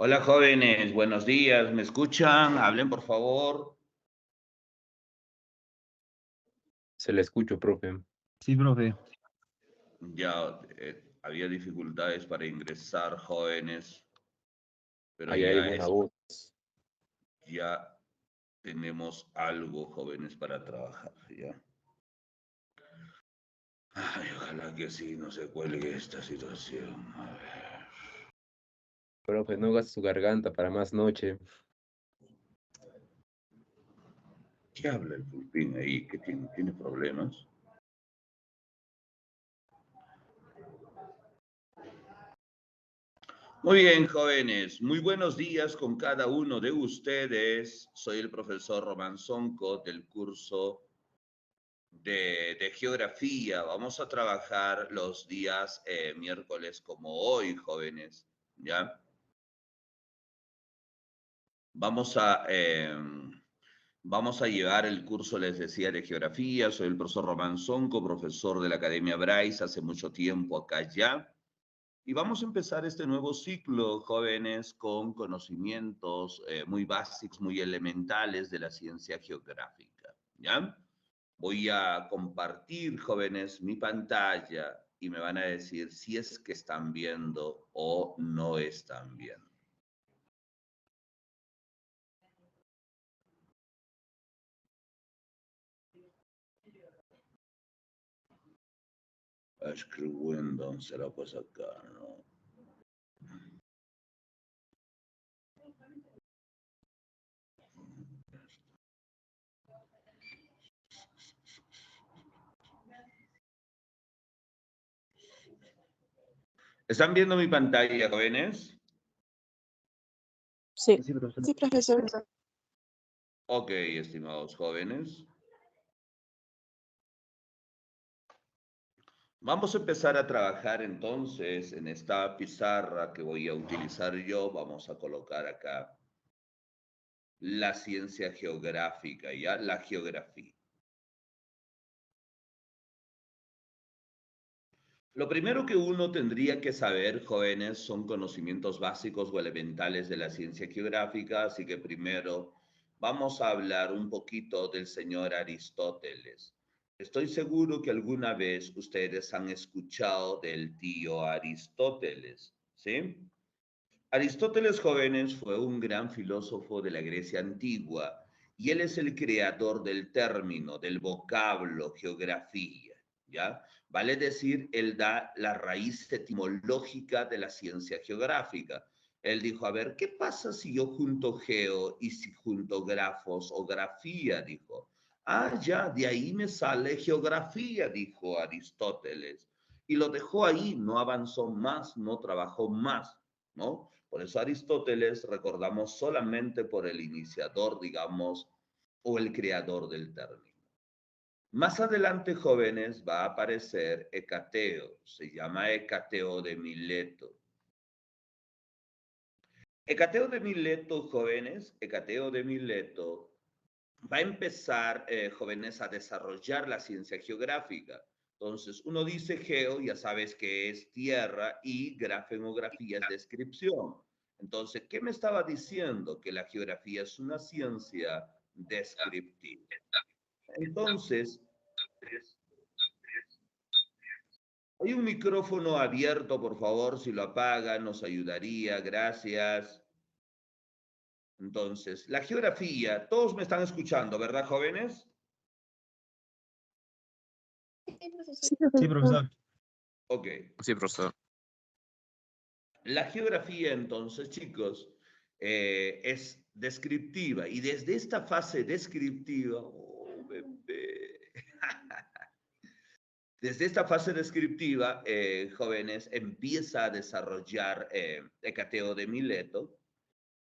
Hola jóvenes, buenos días, ¿me escuchan? Hablen por favor. Se le escucho, profe. Sí, profe. Ya había dificultades para ingresar jóvenes, pero Ahí hay buena voz. ya tenemos algo jóvenes para trabajar, ¿ya? Ay, ojalá que sí, no se cuelgue esta situación. A ver. Profe, no gaste su garganta para más noche. ¿Qué habla el pulpín ahí? ¿Que tiene problemas? Muy bien, jóvenes. Muy buenos días con cada uno de ustedes. Soy el profesor Román Sonco del curso de geografía. Vamos a trabajar los días miércoles como hoy, jóvenes. ¿Ya? Vamos a llevar el curso, les decía, de geografía. Soy el profesor Román Sonco, profesor de la Academia Bryce, hace mucho tiempo acá ya. Y vamos a empezar este nuevo ciclo, jóvenes, con conocimientos muy básicos, muy elementales de la ciencia geográfica. ¿Ya? Voy a compartir, jóvenes, mi pantalla y me van a decir si es que están viendo o no están viendo. Escribiendo será pues acá, ¿no? ¿Están viendo mi pantalla, jóvenes? Sí, Sí, profesor. sí, profesor. Ok, estimados jóvenes. Vamos a empezar a trabajar entonces en esta pizarra que voy a utilizar yo. Vamos a colocar acá la ciencia geográfica, ¿ya? La geografía. Lo primero que uno tendría que saber, jóvenes, son conocimientos básicos o elementales de la ciencia geográfica, así que primero vamos a hablar un poquito del señor Aristóteles. Estoy seguro que alguna vez ustedes han escuchado del tío Aristóteles, ¿sí? Aristóteles, jóvenes, fue un gran filósofo de la Grecia antigua y él es el creador del término, del vocablo geografía, ¿ya? Vale decir, él da la raíz etimológica de la ciencia geográfica. Él dijo, a ver, ¿qué pasa si yo junto geo y si junto grafos o grafía? Dijo. Ah, ya, de ahí me sale geografía, dijo Aristóteles. Y lo dejó ahí, no avanzó más, no trabajó más, ¿no? Por eso Aristóteles recordamos solamente por el iniciador, digamos, o el creador del término. Más adelante, jóvenes, va a aparecer Hecateo, se llama Hecateo de Mileto. Hecateo de Mileto, jóvenes, Hecateo de Mileto va a empezar, jóvenes, a desarrollar la ciencia geográfica. Entonces, uno dice geo, ya sabes que es tierra, y grafemografía es descripción. Entonces, ¿qué me estaba diciendo? Que la geografía es una ciencia descriptiva. Entonces, hay un micrófono abierto, por favor, si lo apagan, nos ayudaría, gracias. Entonces, la geografía, todos me están escuchando, ¿verdad, jóvenes? Sí, Sí, profesor. profesor. Ok. Sí, profesor. La geografía, entonces, chicos, es descriptiva y desde esta fase descriptiva, oh, bebé. Desde esta fase descriptiva, jóvenes, empieza a desarrollar Hecateo de Mileto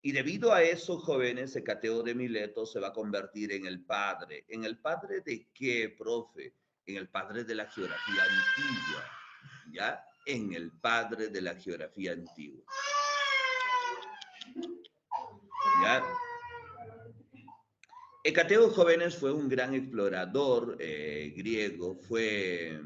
y debido a eso, jóvenes, Hecateo de Mileto se va a convertir en el padre. ¿En el padre de qué, profe? En el padre de la geografía antigua, ¿ya? En el padre de la geografía antigua. ¿Ya? Hecateo, jóvenes, fue un gran explorador griego, fue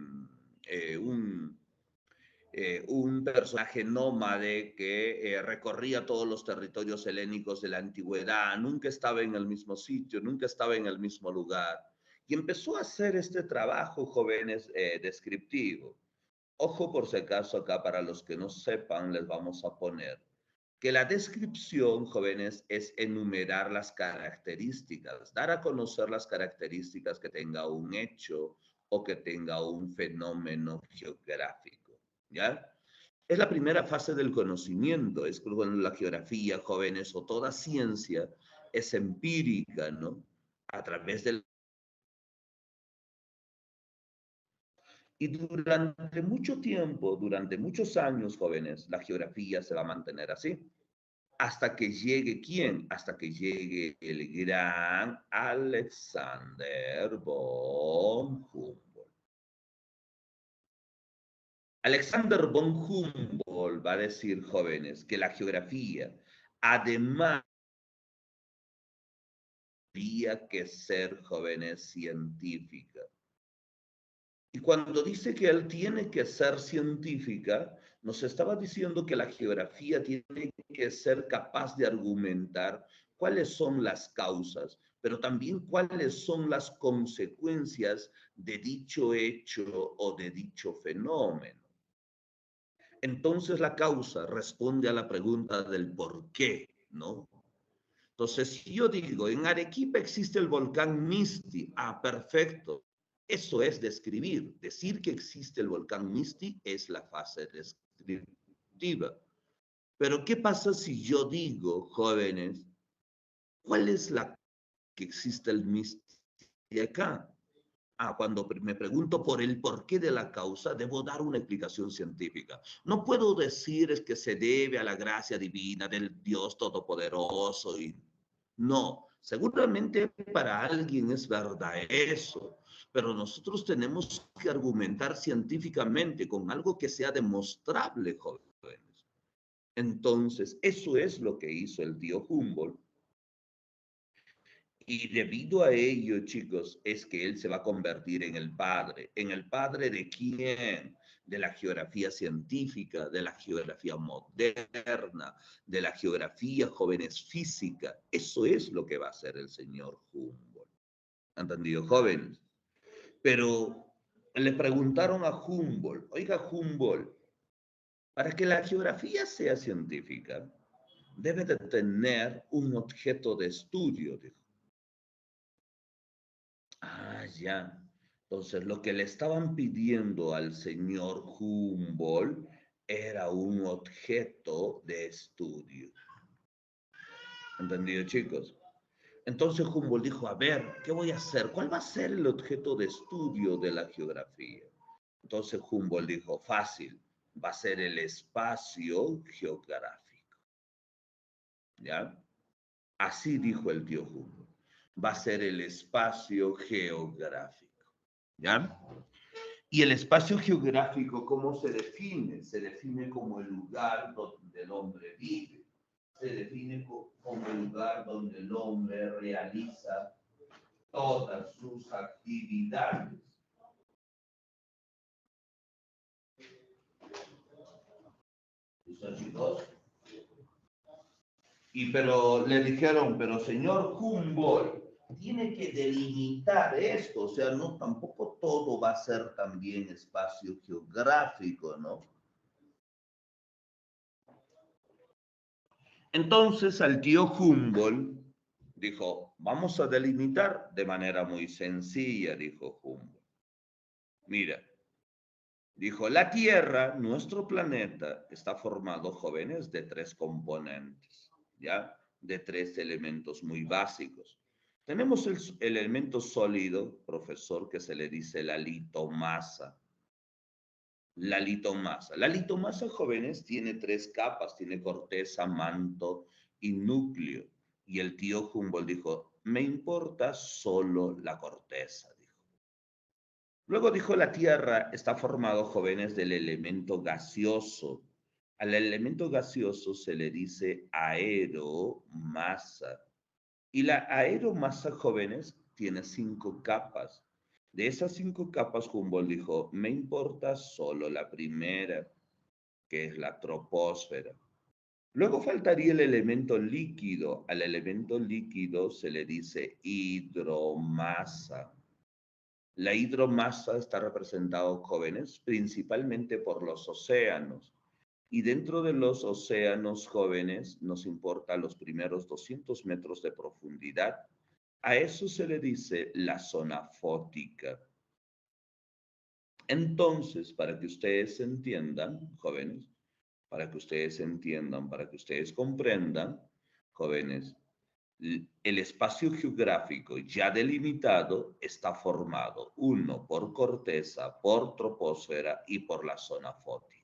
un personaje nómade que recorría todos los territorios helénicos de la antigüedad, nunca estaba en el mismo sitio, nunca estaba en el mismo lugar. Y empezó a hacer este trabajo, jóvenes, descriptivo. Ojo por si acaso acá, para los que no sepan, les vamos a poner que la descripción, jóvenes, es enumerar las características, dar a conocer las características que tenga un hecho o que tenga un fenómeno geográfico, ¿ya? Es la primera fase del conocimiento, es cuando la geografía, jóvenes, o toda ciencia es empírica, ¿no? A través del... Y durante mucho tiempo, durante muchos años, jóvenes, la geografía se va a mantener así. Hasta que llegue ¿quién? Hasta que llegue el gran Alexander von Humboldt. Alexander von Humboldt va a decir, jóvenes, que la geografía, además, tendría que ser, jóvenes, científica. Y cuando dice que él tiene que ser científica, nos estaba diciendo que la geografía tiene que ser capaz de argumentar cuáles son las causas, pero también cuáles son las consecuencias de dicho hecho o de dicho fenómeno. Entonces la causa responde a la pregunta del por qué, ¿no? Entonces, si yo digo, en Arequipa existe el volcán Misti, perfecto. Eso es describir. Decir que existe el volcán Misti es la fase descriptiva. Pero, ¿qué pasa si yo digo, jóvenes, cuál es la que existe el Misti acá? Cuando me pregunto por el porqué de la causa, debo dar una explicación científica. No puedo decir es que se debe a la gracia divina del Dios Todopoderoso y no, seguramente para alguien es verdad eso, pero nosotros tenemos que argumentar científicamente con algo que sea demostrable, jóvenes. Entonces, eso es lo que hizo el tío Humboldt. Y debido a ello, chicos, es que él se va a convertir en el padre. ¿En el padre de quién? De la geografía científica, de la geografía moderna, de la geografía, jóvenes, física. Eso es lo que va a hacer el señor Humboldt. ¿Entendido, jóvenes? Pero le preguntaron a Humboldt, oiga, Humboldt, para que la geografía sea científica, debe de tener un objeto de estudio, dijo. Ya. Entonces, lo que le estaban pidiendo al señor Humboldt era un objeto de estudio. ¿Entendido, chicos? Entonces Humboldt dijo, a ver, ¿qué voy a hacer? ¿Cuál va a ser el objeto de estudio de la geografía? Entonces Humboldt dijo, fácil, va a ser el espacio geográfico. ¿Ya? Así dijo el tío Humboldt. Va a ser el espacio geográfico. ¿Ya? Y el espacio geográfico, ¿cómo se define? Se define como el lugar donde el hombre vive. Se define como el lugar donde el hombre realiza todas sus actividades. ¿Listo, chicos? Pero le dijeron, pero señor Humboldt, tiene que delimitar esto, o sea, no, tampoco todo va a ser también espacio geográfico, ¿no? Entonces al tío Humboldt dijo, vamos a delimitar de manera muy sencilla, dijo Humboldt. Mira, dijo, la Tierra, nuestro planeta, está formado, jóvenes, de tres componentes, ¿ya? De tres elementos muy básicos. Tenemos el elemento sólido, profesor, que se le dice la litomasa. La litomasa. La litomasa, jóvenes, tiene tres capas, tiene corteza, manto y núcleo. Y el tío Humboldt dijo, me importa solo la corteza, dijo. Luego dijo, la Tierra está formado, jóvenes, del elemento gaseoso. Al elemento gaseoso se le dice aeromasa. Y la aeromasa, jóvenes, tiene 5 capas. De esas 5 capas, Humboldt dijo, me importa solo la primera. que es la troposfera. Luego faltaría el elemento líquido. Al elemento líquido se le dice hidromasa. La hidromasa está representada, jóvenes, principalmente por los océanos. Y dentro de los océanos, jóvenes, nos importa los primeros 200 metros de profundidad. A eso se le dice la zona fótica. Entonces, para que ustedes entiendan, jóvenes, para que ustedes entiendan, para que ustedes comprendan, jóvenes, el espacio geográfico ya delimitado está formado, uno, por corteza, por troposfera y por la zona fótica.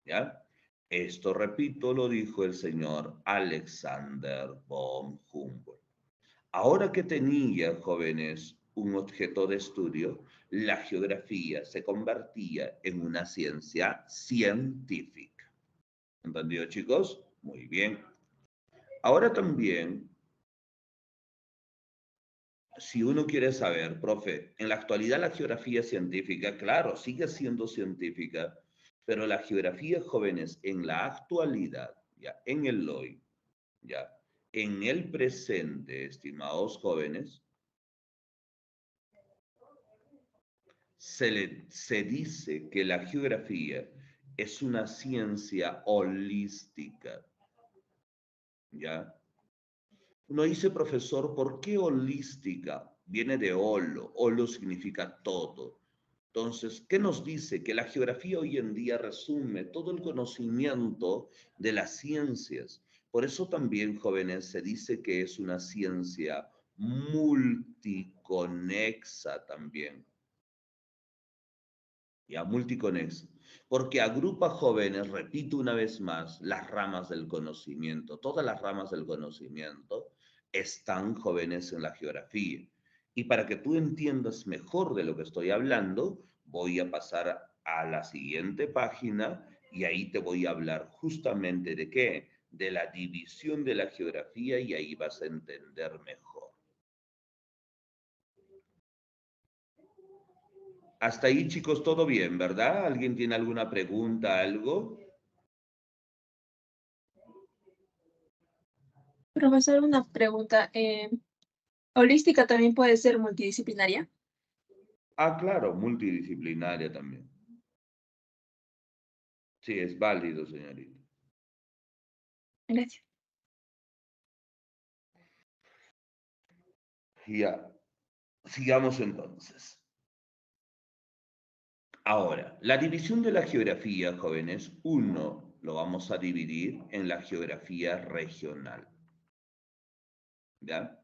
¿Ya? Esto, repito, lo dijo el señor Alexander von Humboldt. Ahora que tenía, jóvenes, un objeto de estudio, la geografía se convertía en una ciencia científica. ¿Entendido, chicos? Muy bien. Ahora también, si uno quiere saber, profe, en la actualidad la geografía científica, claro, sigue siendo científica, pero la geografía, jóvenes, en la actualidad, ya, en el hoy, ya, en el presente, estimados jóvenes, se dice que la geografía es una ciencia holística, ¿ya? Uno dice, profesor, ¿por qué holística? Viene de holo, holo significa todo. Entonces, ¿qué nos dice? Que la geografía hoy en día resume todo el conocimiento de las ciencias. Por eso también, jóvenes, se dice que es una ciencia multiconexa también. Ya, multiconexa. Porque agrupa jóvenes, repito una vez más, las ramas del conocimiento. Todas las ramas del conocimiento están, jóvenes, en la geografía. Y para que tú entiendas mejor de lo que estoy hablando, voy a pasar a la siguiente página y ahí te voy a hablar justamente de qué, de la división de la geografía y ahí vas a entender mejor. Hasta ahí, chicos, todo bien, ¿verdad? ¿Alguien tiene alguna pregunta, algo? Profesor, una pregunta. ¿Holística también puede ser multidisciplinaria? Ah, claro, multidisciplinaria también. Sí, es válido, señorita. Gracias. Ya, sigamos entonces. Ahora, la división de la geografía, jóvenes, uno lo vamos a dividir en la geografía regional. ¿Ya?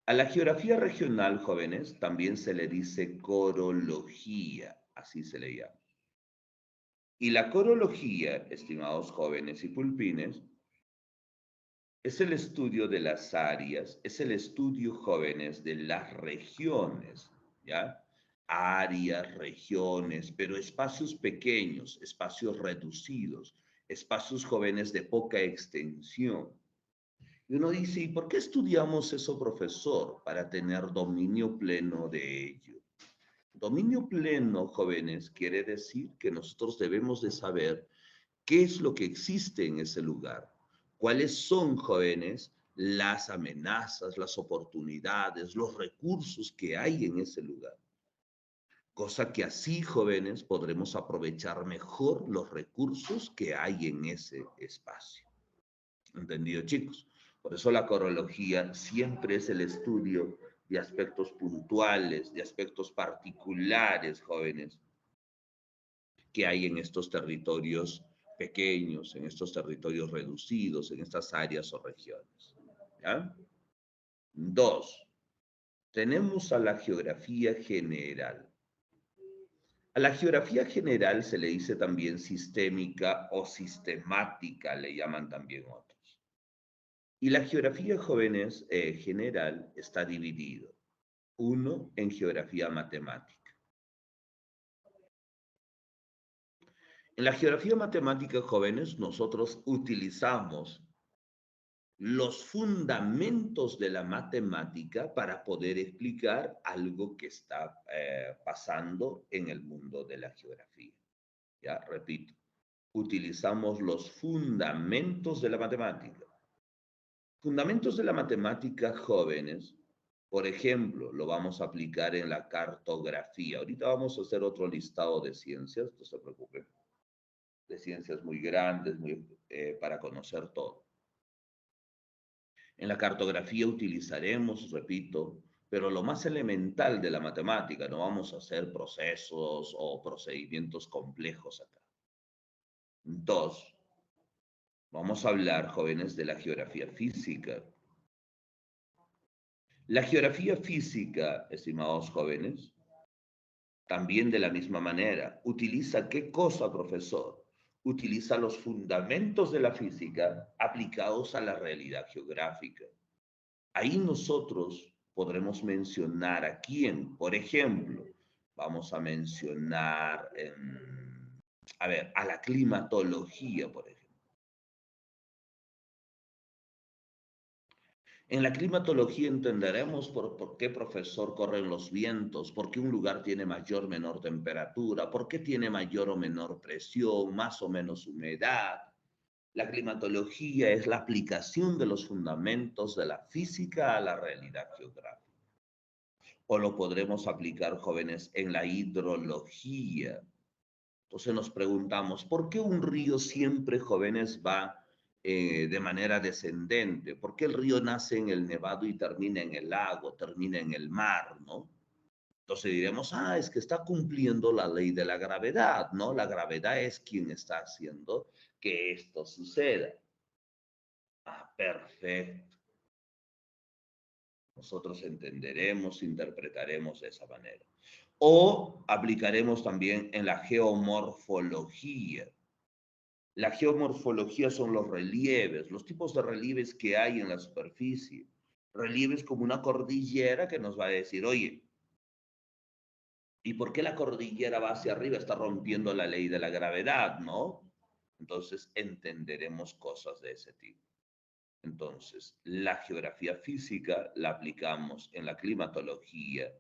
A la geografía regional, jóvenes, también se le dice corología, así se le llama. Y la corología, estimados jóvenes y pulpines, es el estudio de las áreas, es el estudio, jóvenes, de las regiones, ¿ya? Áreas, regiones, pero espacios pequeños, espacios reducidos, espacios, jóvenes, de poca extensión. Y uno dice, ¿y por qué estudiamos eso, profesor? Para tener dominio pleno de ello. Dominio pleno, jóvenes, quiere decir que nosotros debemos de saber qué es lo que existe en ese lugar, cuáles son, jóvenes, las amenazas, las oportunidades, los recursos que hay en ese lugar. Cosa que así, jóvenes, podremos aprovechar mejor los recursos que hay en ese espacio. ¿Entendido, chicos? Por eso la corología siempre es el estudio de aspectos puntuales, de aspectos particulares, jóvenes, que hay en estos territorios pequeños, en estos territorios reducidos, en estas áreas o regiones. ¿Ya? Dos, tenemos a la geografía general. A la geografía general se le dice también sistémica o sistemática, le llaman también otros. Y la geografía, jóvenes, general está dividido. Uno, en geografía matemática. En la geografía matemática, jóvenes, nosotros utilizamos los fundamentos de la matemática para poder explicar algo que está pasando en el mundo de la geografía. Ya, repito, utilizamos los fundamentos de la matemática. Fundamentos de la matemática, jóvenes, por ejemplo, lo vamos a aplicar en la cartografía. Ahorita vamos a hacer otro listado de ciencias, no se preocupen, de ciencias muy grandes, para conocer todo. En la cartografía utilizaremos, repito, pero lo más elemental de la matemática, no vamos a hacer procesos o procedimientos complejos acá. Dos, vamos a hablar, jóvenes, de la geografía física. La geografía física, estimados jóvenes, también de la misma manera, utiliza ¿qué cosa, profesor? Utiliza los fundamentos de la física aplicados a la realidad geográfica. Ahí nosotros podremos mencionar a quién, por ejemplo, vamos a mencionar, a la climatología, por ejemplo. En la climatología entenderemos por qué, profesor, corren los vientos, por qué un lugar tiene mayor o menor temperatura, por qué tiene mayor o menor presión, más o menos humedad. La climatología es la aplicación de los fundamentos de la física a la realidad geográfica. O lo podremos aplicar, jóvenes, en la hidrología. Entonces nos preguntamos, ¿por qué un río siempre, jóvenes, va de manera descendente? ¿Por qué el río nace en el nevado y termina en el lago, termina en el mar, no? Entonces diremos, es que está cumpliendo la ley de la gravedad, ¿no? La gravedad es quien está haciendo que esto suceda. Perfecto. Nosotros entenderemos, interpretaremos de esa manera. O aplicaremos también en la geomorfología. La geomorfología son los relieves, los tipos de relieves que hay en la superficie. Relieves como una cordillera que nos va a decir, oye, ¿y por qué la cordillera va hacia arriba? Está rompiendo la ley de la gravedad, ¿no? Entonces entenderemos cosas de ese tipo. Entonces, la geografía física la aplicamos en la climatología,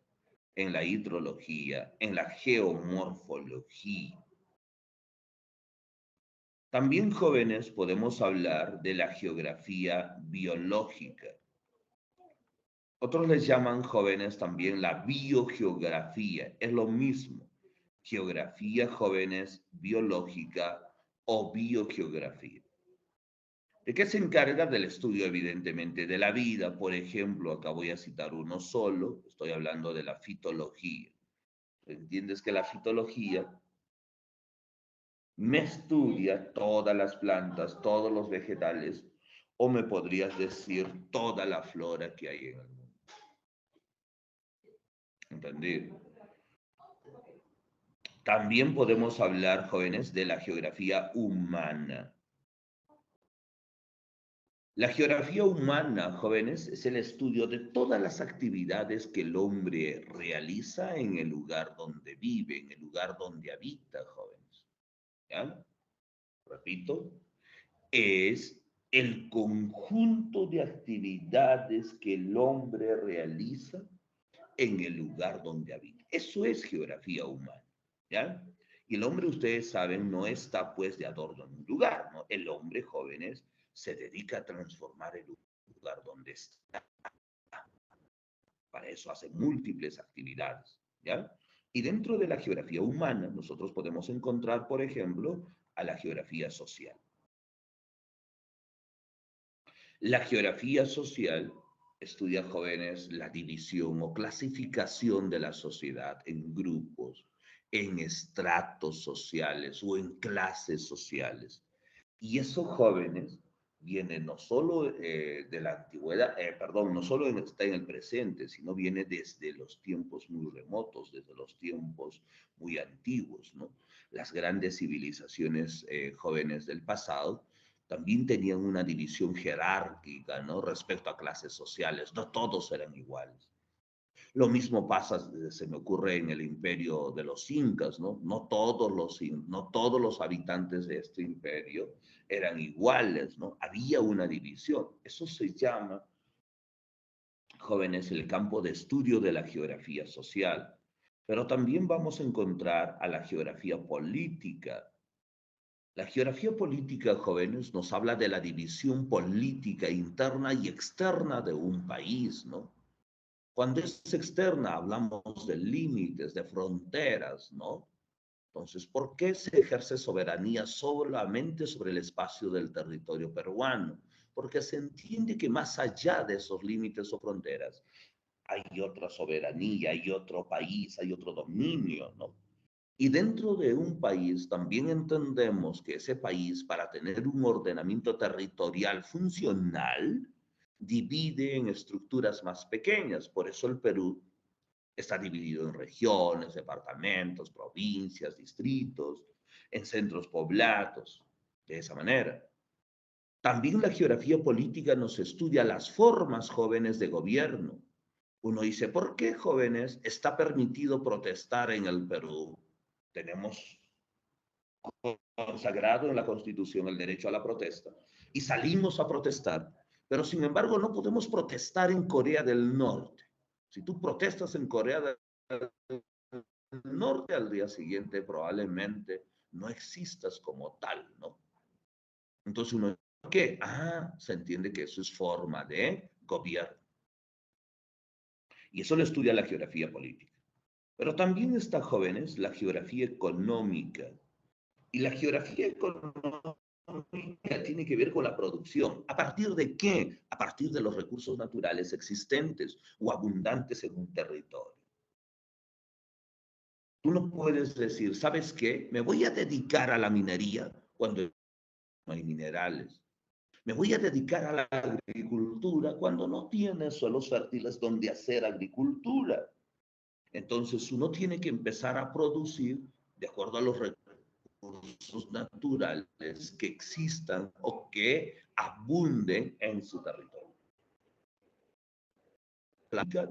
en la hidrología, en la geomorfología. También, jóvenes, podemos hablar de la geografía biológica. Otros les llaman, jóvenes, también la biogeografía. Es lo mismo. Geografía, jóvenes, biológica o biogeografía. ¿De qué se encarga? Del estudio, evidentemente, de la vida. Por ejemplo, acá voy a citar uno solo. Estoy hablando de la fitología. ¿Entiendes que la fitología me estudia todas las plantas, todos los vegetales, o me podrías decir toda la flora que hay en el mundo? ¿Entendido? También podemos hablar, jóvenes, de la geografía humana. La geografía humana, jóvenes, es el estudio de todas las actividades que el hombre realiza en el lugar donde vive, en el lugar donde habita, jóvenes. ¿Ya? Repito, es el conjunto de actividades que el hombre realiza en el lugar donde habita. Eso es geografía humana, ¿ya? Y el hombre, ustedes saben, no está pues de adorno en un lugar, ¿no? El hombre, jóvenes, se dedica a transformar el lugar donde está. Para eso hace múltiples actividades, ¿ya? Y dentro de la geografía humana, nosotros podemos encontrar, por ejemplo, a la geografía social. La geografía social estudia, jóvenes, la división o clasificación de la sociedad en grupos, en estratos sociales o en clases sociales. Y eso, jóvenes, viene no solo de la antigüedad, no solo está en el presente, sino viene desde los tiempos muy remotos, desde los tiempos muy antiguos, ¿no? Las grandes civilizaciones jóvenes del pasado también tenían una división jerárquica, ¿no? Respecto a clases sociales, no todos eran iguales. Lo mismo pasa, se me ocurre, en el imperio de los incas, ¿no? No todos los habitantes de este imperio eran iguales, ¿no? Había una división. Eso se llama, jóvenes, el campo de estudio de la geografía social. Pero también vamos a encontrar a la geografía política. La geografía política, jóvenes, nos habla de la división política interna y externa de un país, ¿no? Cuando es externa, hablamos de límites, de fronteras, ¿no? Entonces, ¿por qué se ejerce soberanía solamente sobre el espacio del territorio peruano? Porque se entiende que más allá de esos límites o fronteras hay otra soberanía, hay otro país, hay otro dominio, ¿no? Y dentro de un país también entendemos que ese país, para tener un ordenamiento territorial funcional, divide en estructuras más pequeñas. Por eso el Perú está dividido en regiones, departamentos, provincias, distritos, en centros poblados, de esa manera. También la geografía política nos estudia las formas jóvenes de gobierno. Uno dice, ¿por qué jóvenes está permitido protestar en el Perú? Tenemos consagrado en la Constitución el derecho a la protesta y salimos a protestar, pero sin embargo no podemos protestar en Corea del Norte. Si tú protestas en Corea del Norte, al día siguiente probablemente no existas como tal, ¿no? Entonces uno, ¿por qué? Se entiende que eso es forma de gobierno. Y eso lo estudia la geografía política. Pero también está, jóvenes, la geografía económica. Y la geografía económica tiene que ver con la producción. ¿A partir de qué? A partir de los recursos naturales existentes o abundantes en un territorio. Tú no puedes decir, ¿sabes qué? Me voy a dedicar a la minería cuando no hay minerales. Me voy a dedicar a la agricultura cuando no tienes suelos fértiles donde hacer agricultura. Entonces uno tiene que empezar a producir de acuerdo a los recursos naturales que existan o que abunden en su territorio.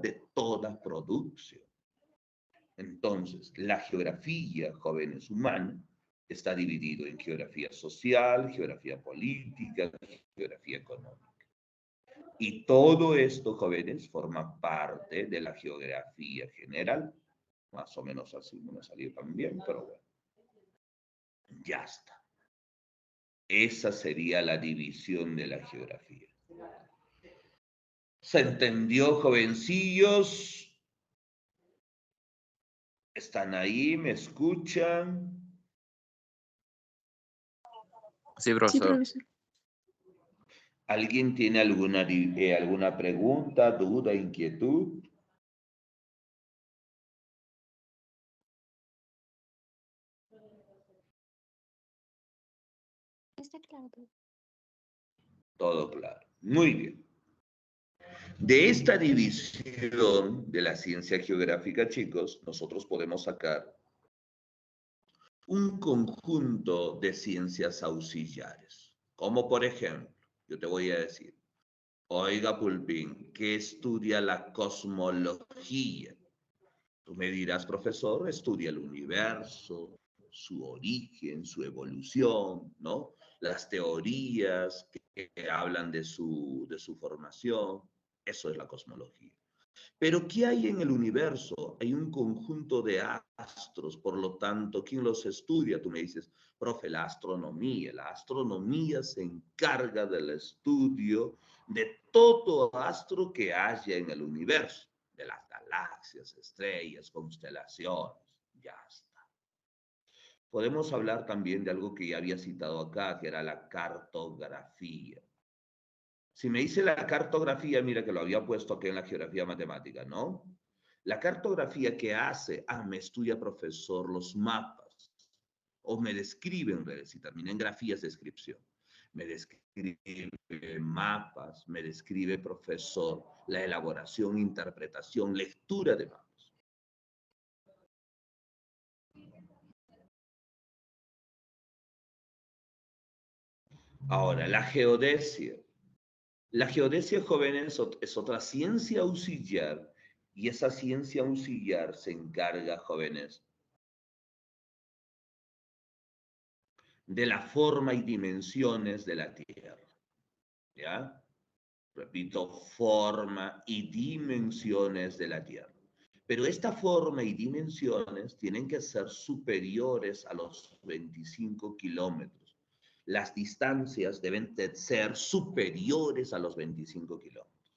De toda producción. Entonces, la geografía, jóvenes, humana, está dividido en geografía social, geografía política, geografía económica. Y todo esto, jóvenes, forma parte de la geografía general. Más o menos así no me salió tan bien, pero bueno. Ya está. Esa sería la división de la geografía. ¿Se entendió, jovencillos? ¿Están ahí? ¿Me escuchan? Sí, Sí, profesor. profesor. ¿Alguien tiene alguna pregunta, duda, inquietud? Está claro. Todo claro. Muy bien. De esta división de la ciencia geográfica, chicos, nosotros podemos sacar un conjunto de ciencias auxiliares. Como por ejemplo, yo te voy a decir, oiga, Pulpín, ¿qué estudia la cosmología? Tú me dirás, profesor, estudia el universo, su origen, su evolución, ¿no? Las teorías que hablan de su formación. Eso es la cosmología. Pero ¿qué hay en el universo? Hay un conjunto de astros, por lo tanto, ¿quién los estudia? Tú me dices, profe, la astronomía. La astronomía se encarga del estudio de todo astro que haya en el universo, de las galaxias, estrellas, constelaciones. Ya está. Podemos hablar también de algo que ya había citado acá, que era la cartografía. Si me dice la cartografía, mira que lo había puesto aquí en la geografía matemática, ¿no? La cartografía que hace, me estudia, profesor, los mapas, o me describe en realidad, si termina en grafías, descripción. Me describe mapas, me describe, profesor, la elaboración, interpretación, lectura de mapas. Ahora, la geodesia. La geodesia, jóvenes, es otra ciencia auxiliar y esa ciencia auxiliar se encarga, jóvenes, de la forma y dimensiones de la Tierra. ¿Ya? Repito, forma y dimensiones de la Tierra. Pero esta forma y dimensiones tienen que ser superiores a los 25 kilómetros. las distancias deben de ser superiores a los 25 kilómetros.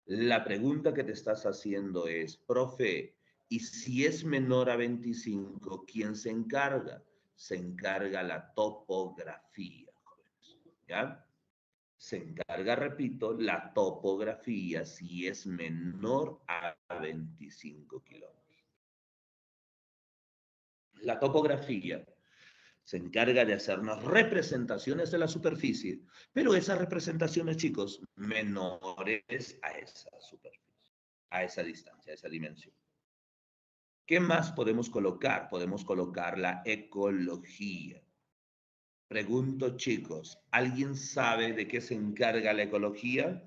La pregunta que te estás haciendo es, profe, ¿y si es menor a 25, quién se encarga? Se encarga la topografía, jóvenes, ¿ya? Se encarga, repito, la topografía si es menor a 25 kilómetros. La topografía se encarga de hacernos representaciones de la superficie, pero esas representaciones, chicos, menores a esa superficie, a esa distancia, a esa dimensión. ¿Qué más podemos colocar? Podemos colocar la ecología. Pregunto, chicos, ¿alguien sabe de qué se encarga la ecología?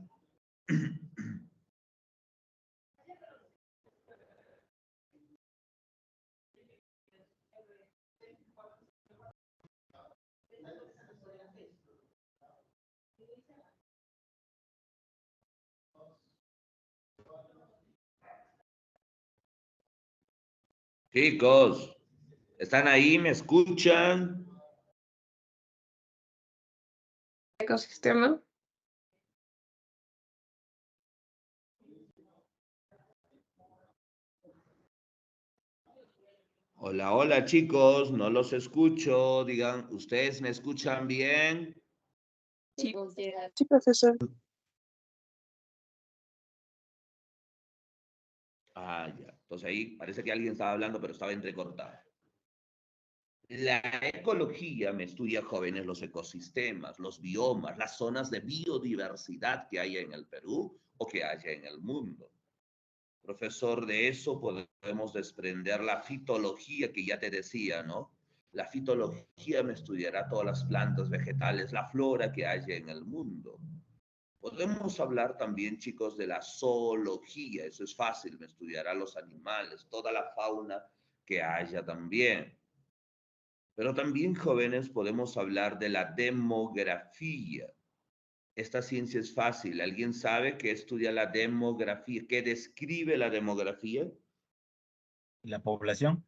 Chicos, ¿están ahí? ¿Me escuchan? Ecosistema. Hola, hola chicos, no los escucho. Digan, ¿ustedes me escuchan bien? Sí, sí, profesor. Ah, ya. Entonces ahí parece que alguien estaba hablando, pero estaba entrecortado. La ecología me estudia, jóvenes, los ecosistemas, los biomas, las zonas de biodiversidad que hay en el Perú o que haya en el mundo. Profesor, de eso podemos desprender la fitología que ya te decía, ¿no? La fitología me estudiará todas las plantas, vegetales, la flora que haya en el mundo. Podemos hablar también, chicos, de la zoología, eso es fácil, me estudiará los animales, toda la fauna que haya también. Pero también, jóvenes, podemos hablar de la demografía. Esta ciencia es fácil. ¿Alguien sabe qué estudia la demografía? ¿Qué describe la demografía? La población.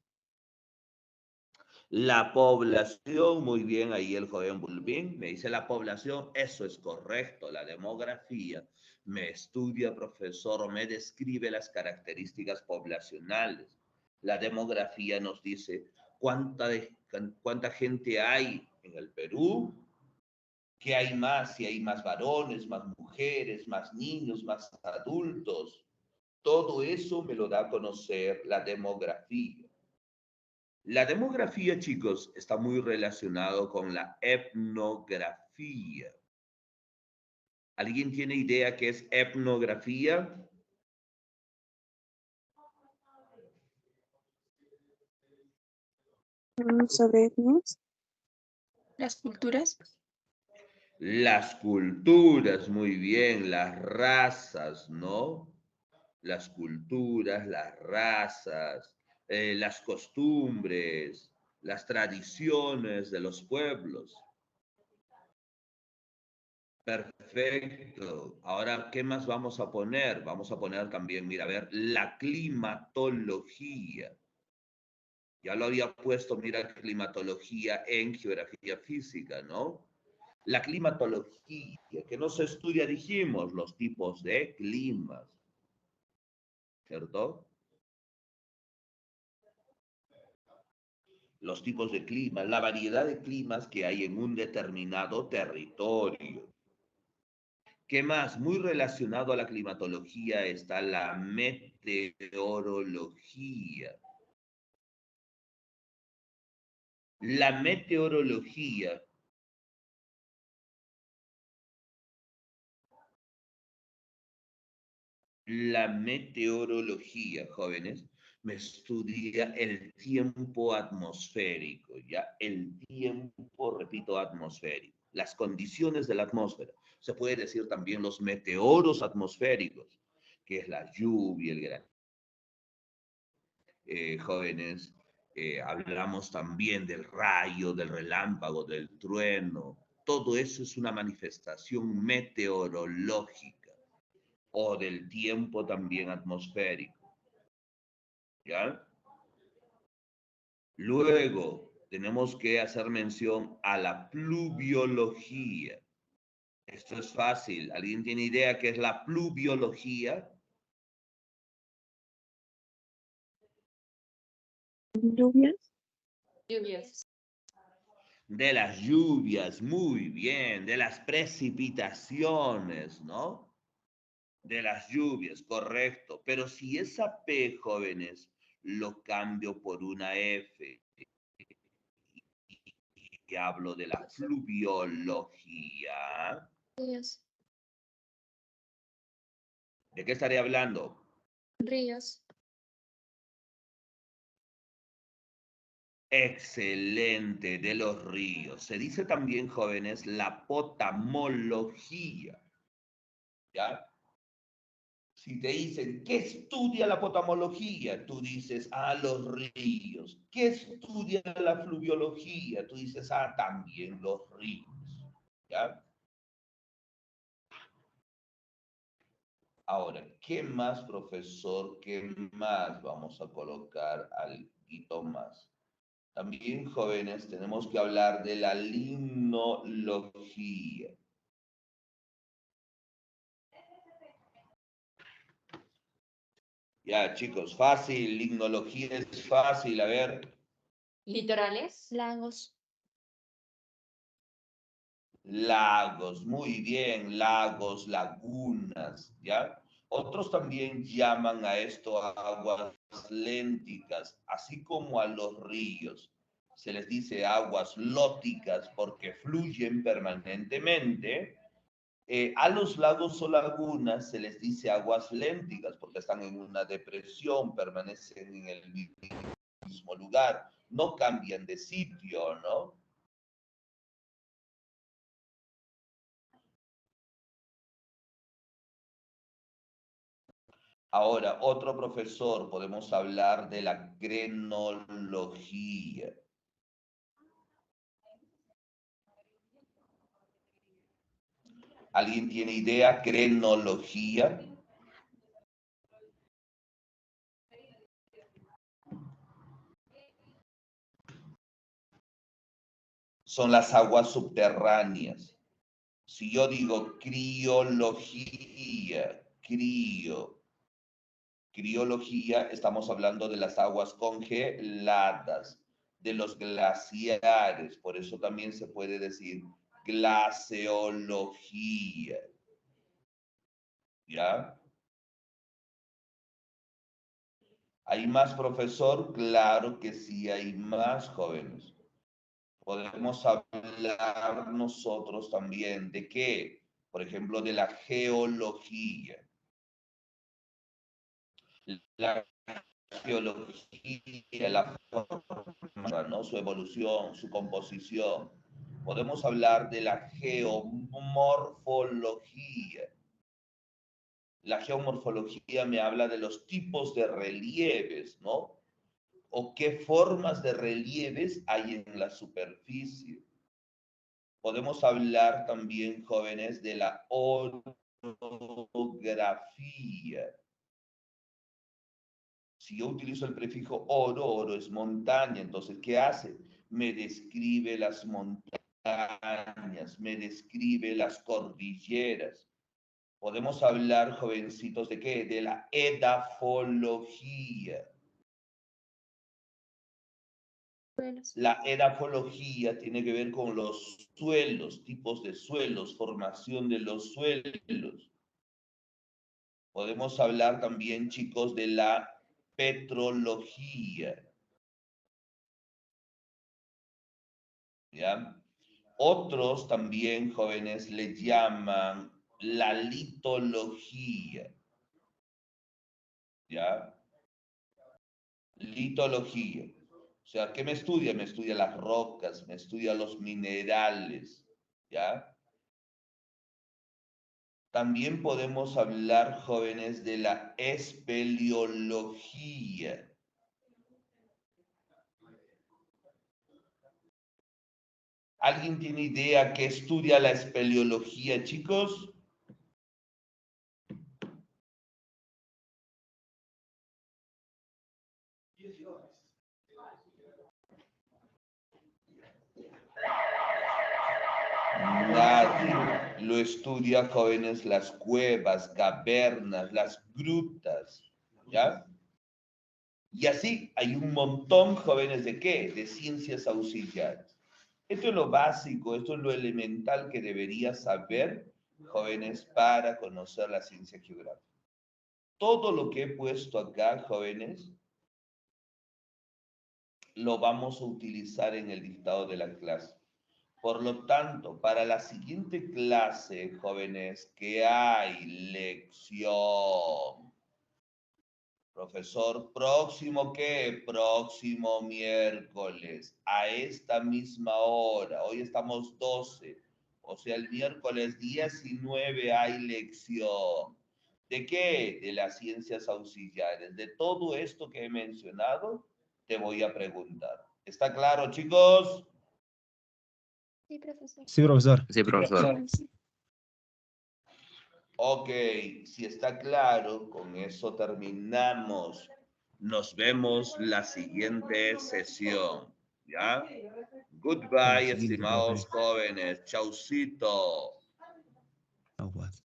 La población, muy bien, ahí el joven Bulbín me dice la población, eso es correcto, la demografía me estudia, profesor, me describe las características poblacionales. La demografía nos dice cuánta gente hay en el Perú, qué hay más, si hay más varones, más mujeres, más niños, más adultos. Todo eso me lo da a conocer la demografía. La demografía, chicos, está muy relacionado con la etnografía. ¿Alguien tiene idea qué es etnografía? Vamos a ver, ¿no? Las culturas. Las culturas, muy bien, las razas, ¿no? Las culturas, las razas, las costumbres, las tradiciones de los pueblos. Perfecto. Ahora, ¿qué más vamos a poner? Vamos a poner también, mira, a ver, la climatología. Ya lo había puesto, mira, climatología en geografía física, ¿no? La climatología, que no se estudia, dijimos, los tipos de climas, ¿cierto? Los tipos de climas, la variedad de climas que hay en un determinado territorio. ¿Qué más? Muy relacionado a la climatología está la meteorología. La meteorología jóvenes, me estudia el tiempo atmosférico, ¿ya? El tiempo, repito, atmosférico. Las condiciones de la atmósfera. Se puede decir también los meteoros atmosféricos, que es la lluvia, el granizo. Jóvenes, hablamos también del rayo, del relámpago, del trueno. Todo eso es una manifestación meteorológica o del tiempo también atmosférico. ¿Ya? Luego, tenemos que hacer mención a la pluviología. Esto es fácil. ¿Alguien tiene idea qué es la pluviología? Lluvias. Lluvias. De las lluvias, muy bien. De las precipitaciones, ¿no? De las lluvias, correcto. Pero si esa P, jóvenes, lo cambio por una F y hablo de la fluviología, Ríos. ¿de qué estaré hablando? Ríos. Excelente, de los ríos. Se dice también, jóvenes, la potamología. ¿Ya? Si te dicen, ¿qué estudia la potamología? Tú dices, los ríos. ¿Qué estudia la fluviología? Tú dices, también los ríos. ¿Ya? Ahora, ¿qué más, profesor? ¿Qué más vamos a colocar algo más? También, jóvenes, tenemos que hablar de la limnología. Ya, chicos, fácil, limnología es fácil, a ver. Litorales. Lagos. Lagos, muy bien, lagos, lagunas, ¿ya? Otros también llaman a esto aguas lénticas, así como a los ríos. Se les dice aguas lóticas porque fluyen permanentemente. A los lagos o lagunas se les dice aguas lénticas porque están en una depresión, permanecen en el mismo lugar, no cambian de sitio, ¿no? Ahora, otro profesor, podemos hablar de la grenología. ¿Alguien tiene idea? Grenología. Son las aguas subterráneas. Si yo digo criología, criología, estamos hablando de las aguas congeladas, de los glaciares, por eso también se puede decir glaceología. ¿Ya? ¿Hay más, profesor? Claro que sí, hay más, jóvenes. Podemos hablar nosotros también de qué, por ejemplo, de la geología. La geología, la forma, ¿no? Su evolución, su composición. Podemos hablar de la geomorfología. La geomorfología me habla de los tipos de relieves, ¿no? O qué formas de relieves hay en la superficie. Podemos hablar también, jóvenes, de la orografía. Si yo utilizo el prefijo oro, oro es montaña, entonces, ¿qué hace? Me describe las montañas, me describe las cordilleras. Podemos hablar, jovencitos, ¿de qué? De la edafología. La edafología tiene que ver con los suelos, tipos de suelos, formación de los suelos. Podemos hablar también, chicos, de la petrología. ¿Ya? Otros también, jóvenes, le llaman la litología. ¿Ya? Litología. O sea, ¿qué me estudia? Me estudia las rocas, me estudia los minerales. ¿Ya? También podemos hablar, jóvenes, de la espeleología. ¿Alguien tiene idea qué estudia la espeleología, chicos? lo estudia, jóvenes, las cuevas, cavernas, las grutas, ¿ya? Y así hay un montón, jóvenes, ¿de qué? De ciencias auxiliares. Esto es lo básico, esto es lo elemental que deberías saber, jóvenes, para conocer la ciencia geográfica. Todo lo que he puesto acá, jóvenes, lo vamos a utilizar en el dictado de la clase. Por lo tanto, para la siguiente clase, jóvenes, que hay lección. Profesor, ¿próximo qué? Próximo miércoles, a esta misma hora. Hoy estamos 12, o sea, el miércoles 19 hay lección. ¿De qué? De las ciencias auxiliares. De todo esto que he mencionado, te voy a preguntar. ¿Está claro, chicos? Sí, profesor. Sí, profesor. Sí, profesor. Ok, si está claro, con eso terminamos. Nos vemos la siguiente sesión. ¿Ya? Goodbye, Siguiente, estimados profe. jóvenes. Chaucito. Aguas.